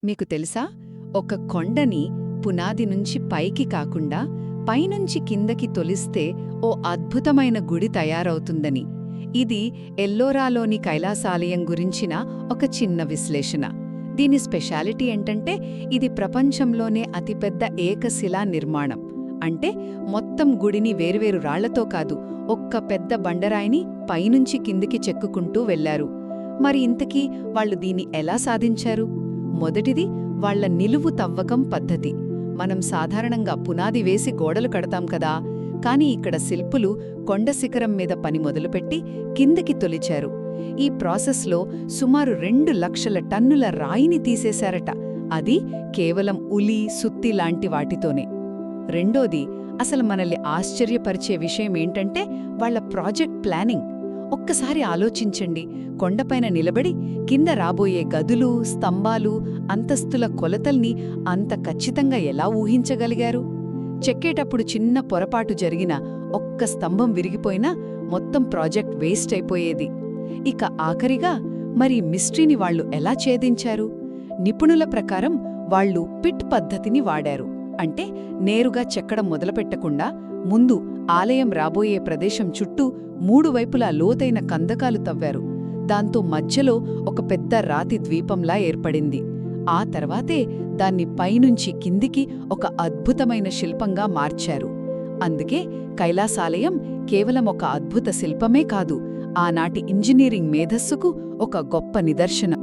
మీకు తెలుసా, ఒక కొండని పునాది నుంచి పైకి కాకుండా పైనుంచి కిందకి తొలిస్తే ఓ అద్భుతమైన గుడి తయారవుతుందని. ఇది ఎల్లోరాలోని కైలాసాలయం గురించిన ఒక చిన్న విశ్లేషణ. దీని స్పెషాలిటీ ఏంటంటే, ఇది ప్రపంచంలోనే అతిపెద్ద ఏకశిలా నిర్మాణం. అంటే మొత్తం గుడిని వేర్వేరు రాళ్లతో కాదు, ఒక్క పెద్ద బండరాయిని పైనుంచి కిందికి చెక్కుకుంటూ వెళ్లారు. మరి ఇంతకీ వాళ్ళు దీన్ని ఎలా సాధించారు? మొదటిది వాళ్ల నిలువు తవ్వకం పద్ధతి. మనం సాధారణంగా పునాది వేసి గోడలు కడతాం కదా, కాని ఇక్కడ శిల్పులు కొండ శిఖరం మీద పని మొదలుపెట్టి కిందకి తొలిచారు. ఈ ప్రాసెస్లో సుమారు 2 లక్షల టన్నుల రాయిని తీసేశారట. అది కేవలం ఉలి, సుత్తి లాంటి వాటితోనే. రెండోది, అసలు మనల్ని ఆశ్చర్యపరిచే విషయమేంటంటే వాళ్ల ప్రాజెక్ట్ ప్లానింగ్. ఒక్కసారి ఆలోచించండి, కొండపైన నిలబడి కింద రాబోయే గదులు, స్తంభాలు, అంతస్తుల కొలతల్ని అంత ఖచ్చితంగా ఎలా ఊహించగలిగారు? చెక్కేటప్పుడు చిన్న పొరపాటు జరిగినా, ఒక్క స్తంభం విరిగిపోయినా మొత్తం ప్రాజెక్ట్ వేస్ట్ అయిపోయేది. ఇక ఆఖరిగా, మరి మిస్టరీని వాళ్లు ఎలా ఛేదించారు? నిపుణుల ప్రకారం వాళ్లు పిట్ పద్ధతిని వాడారు. అంటే నేరుగా చెక్కడం మొదలుపెట్టకుండా ముందు ఆలయం రాబోయే ప్రదేశం చుట్టూ 3 వైపులా లోతైన కందకాలు తవ్వారు. దాంతో మధ్యలో ఒక పెద్ద రాతి ద్వీపంలా ఏర్పడింది. ఆ తర్వాతే దాన్ని పైనుంచి కిందికి ఒక అద్భుతమైన శిల్పంగా మార్చారు. అందుకే కైలాసాలయం కేవలం ఒక అద్భుత శిల్పమే కాదు, ఆనాటి ఇంజనీరింగ్ మేధస్సుకు ఒక గొప్ప నిదర్శనం.